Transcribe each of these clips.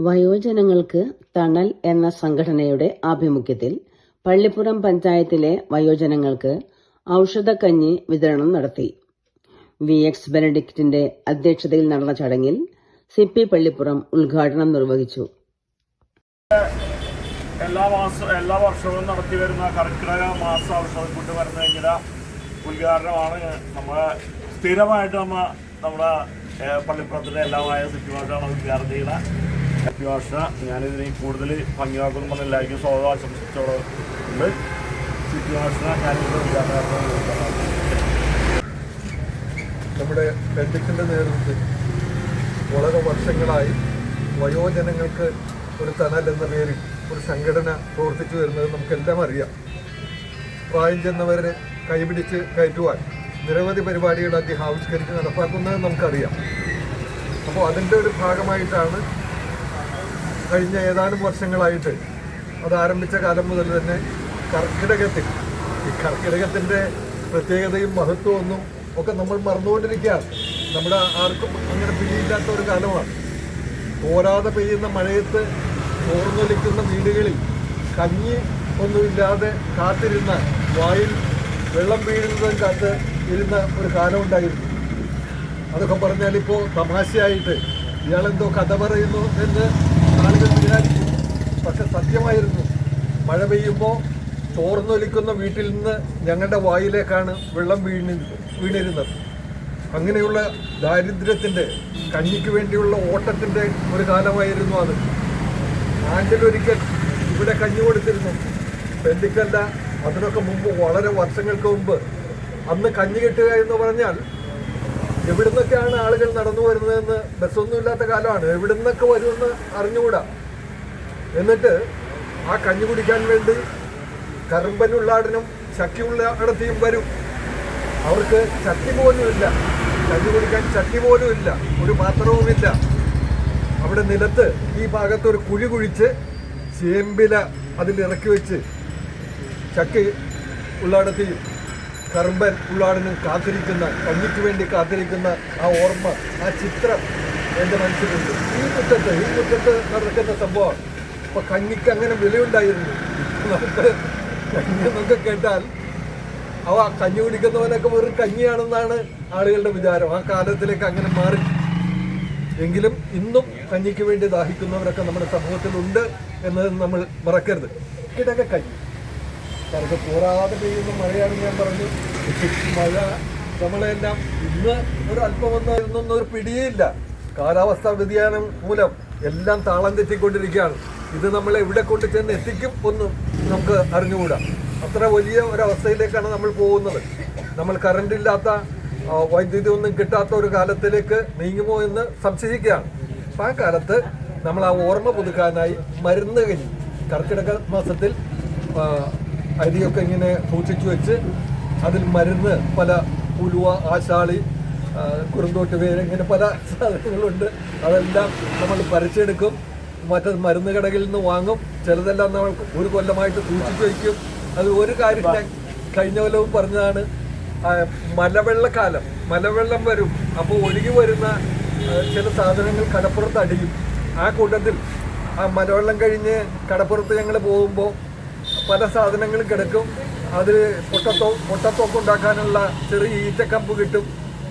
വയോജനങ്ങൾക്ക് തണൽ എന്ന സംഘടനയുടെ ആഭിമുഖ്യത്തിൽ പള്ളിപ്പുറം പഞ്ചായത്തിലെ വയോജനങ്ങൾക്ക് ഔഷധക്കഞ്ഞി വിതരണം നടത്തി. വി.എക്സ്. ബെനഡിക്റ്റിന്റെ അധ്യക്ഷതയിൽ നടന്ന ചടങ്ങിൽ സി.പി. പള്ളിപ്പുറം ഉദ്ഘാടനം നിർവഹിച്ചു. എല്ലാ വർഷവും നടത്തിവരുന്ന കർക്കിടക മാസ ഔഷധക്കൂട്ട് മരുന്ന് ഉദ്ഘാടനമാണ് സ്ഥിരമായിട്ട് നമ്മുടെ പള്ളിപ്പുറത്തിൻ്റെ എല്ലാമായ സിറ്റി ഭാഷയാണ് ഉദ്ഘാടനം ചെയ്യുന്നത്. ഹാപ്പി ഭാഷ ഞാനിതിന് കൂടുതൽ ഭംഗിയാക്കുന്നു എല്ലാവർക്കും സ്വാഗതം ആശംസിച്ചോളുണ്ട്. സിറ്റി ഭാഷ ഞാനിവിടെ ഉദ്ഘാടനം നമ്മുടെ ബെനഡിക്റ്റിൻ്റെ നേതൃത്വത്തിൽ വളരെ വർഷങ്ങളായി വയോജനങ്ങൾക്ക് ഒരു തണൽ എന്ന പേരിൽ ഒരു സംഘടന പ്രവർത്തിച്ചു വരുന്നത് നമുക്കെല്ലാം അറിയാം. പ്രായം ചെന്നവരെ കൈപിടിച്ച് കയറ്റുവാൻ നിരവധി പരിപാടികൾ അദ്ദേഹം ആവിഷ്കരിച്ച് നടപ്പാക്കുന്നത് നമുക്കറിയാം. അപ്പോൾ അതിൻ്റെ ഒരു ഭാഗമായിട്ടാണ് കഴിഞ്ഞ ഏതാനും വർഷങ്ങളായിട്ട് അത് ആരംഭിച്ച കാലം മുതൽ തന്നെ ഈ കർക്കിടകത്തിൻ്റെ പ്രത്യേകതയും മഹത്വമൊന്നും ഒക്കെ നമ്മൾ മറന്നുകൊണ്ടിരിക്കുകയാണ്. നമ്മുടെ ആർക്കും അങ്ങനെ പിടിയില്ലാത്ത ഒരു കാലമാണ്. തോരാതെ പെയ്യുന്ന മഴയത്ത് ചോർന്നൊലിക്കുന്ന വീടുകളിൽ കഞ്ഞി ഒന്നുമില്ലാതെ കാത്തിരുന്ന വായിൽ വെള്ളം വീഴുന്നതും കാത്ത് ഇരുന്ന ഒരു കാലമുണ്ടായിരുന്നു. അതൊക്കെ പറഞ്ഞാൽ ഇപ്പോൾ തമാശയായിട്ട് ഇയാളെന്തോ കഥ പറയുന്നു എന്ന് ആളുകൾ വിചാരിച്ചു. പക്ഷെ സത്യമായിരുന്നു. മഴ പെയ്യുമ്പോൾ ചോർന്നൊലിക്കുന്ന വീട്ടിൽ നിന്ന് ഞങ്ങളുടെ വായിലേക്കാണ് വെള്ളം വീണിരുന്നത്. അങ്ങനെയുള്ള ദാരിദ്ര്യത്തിൻ്റെ കഞ്ഞിക്ക് വേണ്ടിയുള്ള ഓട്ടത്തിൻ്റെ ഒരു കാലമായിരുന്നു അത്. ആണ്ടിലൊരിക്കൽ ഇവിടെ കഞ്ഞി കൊടുത്തിരുന്നു. ബെനഡിക്റ്റല്ല, അതിനൊക്കെ മുമ്പ് വളരെ വർഷങ്ങൾക്ക് മുമ്പ്. അന്ന് കഞ്ഞി കിട്ടുക എന്ന് പറഞ്ഞാൽ എവിടുന്നൊക്കെയാണ് ആളുകൾ നടന്നു വരുന്നതെന്ന് ബസ്സൊന്നുമില്ലാത്ത കാലമാണ്. എവിടുന്നൊക്കെ വരുമെന്ന് അറിഞ്ഞുകൂടാ. എന്നിട്ട് ആ കഞ്ഞി കുടിക്കാൻ വേണ്ടി കറുമ്പനുള്ളാടനും ചക്കിയുള്ളാടത്തിയും വരും. അവർക്ക് ചട്ടി പോലുമില്ല, കഞ്ഞി കുടിക്കാൻ ചട്ടി പോലുമില്ല, ഒരു പാത്രവുമില്ല. അവിടെ നിലത്ത് ഈ ഭാഗത്തൊരു കുഴി കുഴിച്ച് ചേമ്പില അതിലിറക്കി വെച്ച് ചക്കി ഉള്ളാടത്തെയും കറുമ്പൻ ഉള്ളാടനും കാത്തിരിക്കുന്ന, കഞ്ഞിക്ക് വേണ്ടി കാത്തിരിക്കുന്ന ആ ഓർമ്മ, ആ ചിത്രം എൻ്റെ മനസ്സിലുണ്ട്. ഈ മുറ്റത്ത് നടക്കുന്ന സംഭവമാണ്. അപ്പോൾ കഞ്ഞിക്ക് അങ്ങനെ വിലയുണ്ടായിരുന്നു. നമുക്ക് കഞ്ഞി എന്നൊക്കെ കേട്ടാൽ കഞ്ഞി കുടിക്കുന്നവനൊക്കെ വെറും കഞ്ഞിയാണെന്നാണ് ആളുകളുടെ വിചാരം. ആ കാലത്തിലേക്ക് അങ്ങനെ മാറി. എങ്കിലും ഇന്നും കഞ്ഞിക്ക് വേണ്ടി ദാഹിക്കുന്നവരൊക്കെ നമ്മുടെ സമൂഹത്തിലുണ്ട് എന്നത് നമ്മൾ മറക്കരുത്. ഇതൊക്കെ കഞ്ഞി കാരണം പോരാതെ പെയ്യുന്ന മഴയാണെന്ന് ഞാൻ പറഞ്ഞു. മഴ നമ്മളെല്ലാം ഇന്ന് ഒരു അല്പമൊന്നും ഒരു പിടിയില്ല. കാലാവസ്ഥാ വ്യതിയാനം മൂലം എല്ലാം താളം തെറ്റിക്കൊണ്ടിരിക്കുകയാണ്. ഇത് നമ്മളെ എവിടെ കൊണ്ട് ചെന്ന് എത്തിക്കും ഒന്നും നമുക്ക് അറിഞ്ഞുകൂടാ. അത്ര വലിയ ഒരവസ്ഥയിലേക്കാണ് നമ്മൾ പോകുന്നത്. നമ്മൾ കറണ്ടില്ലാത്ത വൈദ്യുതി ഒന്നും കിട്ടാത്ത ഒരു കാലത്തിലേക്ക് നീങ്ങുമോ എന്ന് സംശയിക്കുകയാണ്. അപ്പം ആ കാലത്ത് നമ്മൾ ആ ഓർമ്മ പുതുക്കാനായി മരുന്ന് കഞ്ഞി കർക്കിടക മാസത്തിൽ അരിയൊക്കെ ഇങ്ങനെ സൂക്ഷിച്ചു വെച്ച് അതിൽ മരുന്ന് പല ഉലുവ, ആശാളി, കുറുന്തോട്ട് വേര്, ഇങ്ങനെ പല സാധനങ്ങളുണ്ട്. അതെല്ലാം നമ്മൾ പറിച്ചെടുക്കും. മറ്റേ മരുന്ന് കടകളിൽ നിന്ന് വാങ്ങും. ചിലതെല്ലാം നമ്മൾ ഒരു കൊല്ലമായിട്ട് സൂക്ഷിച്ചു വയ്ക്കും. അത് ഒരു കാര്യം ഞാൻ കഴിഞ്ഞ കൊല്ലവും പറഞ്ഞതാണ്. മലവെള്ളം വരും. അപ്പോൾ ഒഴുകി വരുന്ന ചില സാധനങ്ങൾ കടപ്പുറത്ത് അടിയും. ആ കൂട്ടത്തിൽ ആ മലവെള്ളം കഴിഞ്ഞ് കടപ്പുറത്ത് ഞങ്ങൾ പോകുമ്പോൾ പല സാധനങ്ങളും കിടക്കും. അതിൽ പൊട്ടത്തോക്ക് ഉണ്ടാക്കാനുള്ള ചെറിയ ഈറ്റക്കമ്പ് കിട്ടും.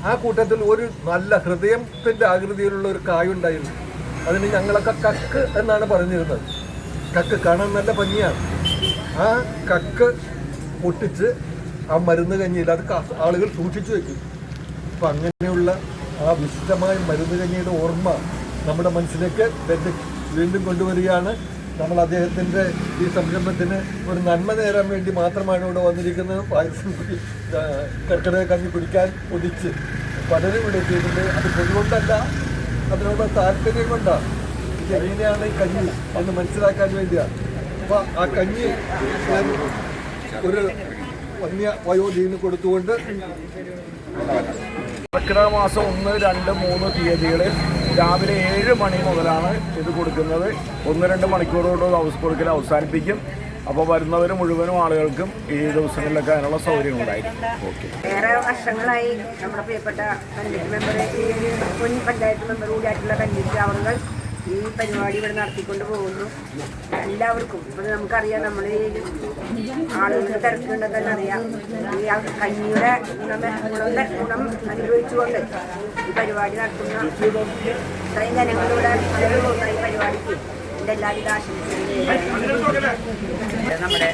ആ കൂട്ടത്തിൽ ഒരു നല്ല ഹൃദയത്തിൻ്റെ ആകൃതിയിലുള്ള ഒരു കായുണ്ടായിരുന്നു. അതിന് ഞങ്ങളൊക്കെ കക്ക് എന്നാണ് പറഞ്ഞിരുന്നത്. കക്ക് കാണാൻ നല്ല ഭംഗിയാണ്. ആ കക്ക് പൊട്ടിച്ച് ആ മരുന്ന് കഞ്ഞിയിൽ അത് ആളുകൾ സൂക്ഷിച്ചു വയ്ക്കും. അപ്പം അങ്ങനെയുള്ള ആ വിശുദ്ധമായ മരുന്ന് കഞ്ഞിയുടെ ഓർമ്മ നമ്മുടെ മനസ്സിലേക്ക് വീണ്ടും കൊണ്ടുവരികയാണ്. നമ്മൾ അദ്ദേഹത്തിൻ്റെ ഈ സംരംഭത്തിന് ഒരു നന്മ നേരാൻ വേണ്ടി മാത്രമാണ് ഇവിടെ വന്നിരിക്കുന്നത്. പായസം കർക്കിടക കഞ്ഞി കുടിക്കാൻ ഒതിച്ച് പലരും ഇവിടെ എത്തിയിട്ടുണ്ട്. അത് പൊതുകൊണ്ടല്ല, അതിനോട് താല്പര്യം കൊണ്ടാണ്. ഇത് എങ്ങനെയാണ് ഈ കഞ്ഞി എന്ന് മനസ്സിലാക്കാൻ വേണ്ടിയാണ്. അപ്പോൾ ആ കഞ്ഞി ഞാൻ ഒരു വയോധീന് കൊടുത്തുകൊണ്ട് കർക്കിടക മാസം 1, 2, 3 തീയതികളിൽ രാവിലെ 7 മണി മുതലാണ് ഇത് കൊടുക്കുന്നത്. 1-2 മണിക്കൂർ കൊണ്ട് ഹൗസ് കൊടുക്കൽ അവസാനിപ്പിക്കും. അപ്പോൾ വരുന്നവർ മുഴുവനും ആളുകൾക്കും ഈ ദിവസങ്ങളിലൊക്കെ അതിനുള്ള സൗകര്യം ഉണ്ടായിരിക്കും. ഓക്കെ. ഏറെ വർഷങ്ങളായി നമ്മുടെ പ്രിയപ്പെട്ട പഞ്ചായത്ത് മെമ്പർ, മുൻ പഞ്ചായത്ത് മെമ്പർ കൂടിയായിട്ടുള്ള കഞ്ഞിക്ക് അവർ ഈ പരിപാടി ഇവിടെ നടത്തിക്കൊണ്ട് പോകുന്നു. എല്ലാവർക്കും ഇവിടെ നമുക്കറിയാം, നമ്മൾ ഈ ആളുകൾക്ക് തിരക്കുണ്ടെന്ന് അറിയാം. ഈ കഞ്ഞിയുടെ ഗുണം അനുഭവിച്ചുകൊണ്ട് ഈ പരിപാടി നടത്തുന്ന ഇത്രയും ജനങ്ങളിലൂടെ പലരും പോകുന്ന ഈ പരിപാടിക്ക് എൻ്റെ എല്ലാവിധ ആശംസകളും. നമ്മുടെ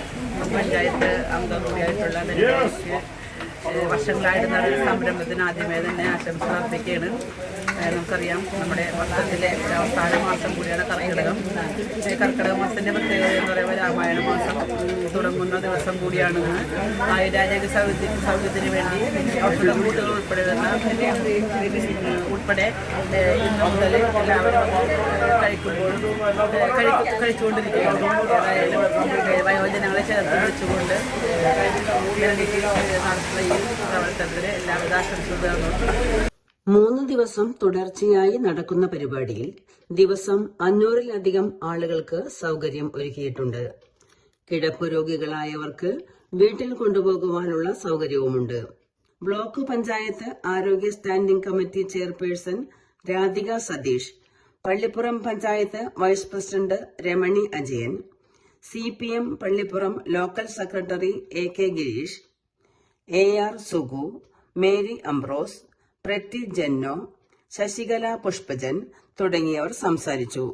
പഞ്ചായത്ത് അംഗം കൂടിയായിട്ടുള്ള വർഷങ്ങളായിട്ട് നടന്ന സംരംഭത്തിന് ആദ്യമേ തന്നെ ആശംസ അർപ്പിക്കുകയാണ്. നമുക്കറിയാം, നമ്മുടെ വർഷത്തിലെ അവസാന മാസം കൂടിയാണ് കർക്കിടകം. കർക്കിടക മാസത്തിൻ്റെ പ്രത്യേകത എന്ന് പറയുമ്പോൾ രാമായണ മാസം തുടങ്ങുന്ന ദിവസം കൂടിയാണെന്ന് ആയുരാരോഗ്യ സൗകര്യത്തിന് വേണ്ടി ഔഷധക്കൂട്ടുകൾ ഉൾപ്പെടെ ഇന്ന് മുതൽ എല്ലാവരും കഴിച്ചുകൊണ്ടിരിക്കുകയാണ്. ഏതായാലും വയോജനങ്ങളെ ചേർത്ത് വെച്ചുകൊണ്ട് നടത്തുന്ന ഈ പ്രവർത്തനത്തിന് എല്ലാവിധ ആശംസകളും. 3 ദിവസം തുടർച്ചയായി നടക്കുന്ന പരിപാടിയിൽ ദിവസം 500-ലധികം ആളുകൾക്ക് സൗകര്യം ഒരുക്കിയിട്ടുണ്ട്. കിടപ്പ് രോഗികളായവർക്ക് വീട്ടിൽ കൊണ്ടുപോകുവാനുള്ള സൗകര്യവുമുണ്ട്. ബ്ലോക്ക് പഞ്ചായത്ത് ആരോഗ്യ standing committee chairperson Radhika Satheesh, Pallippuram panchayat vice president Ramani Ajayan, CPM Pallippuram local secretary AK Gireesh, AR Sugu, Mary Ambrose, Pretty Jenno, Sasikala Pushpajan തുടങ്ങിയവർ സംസാരിച്ചു.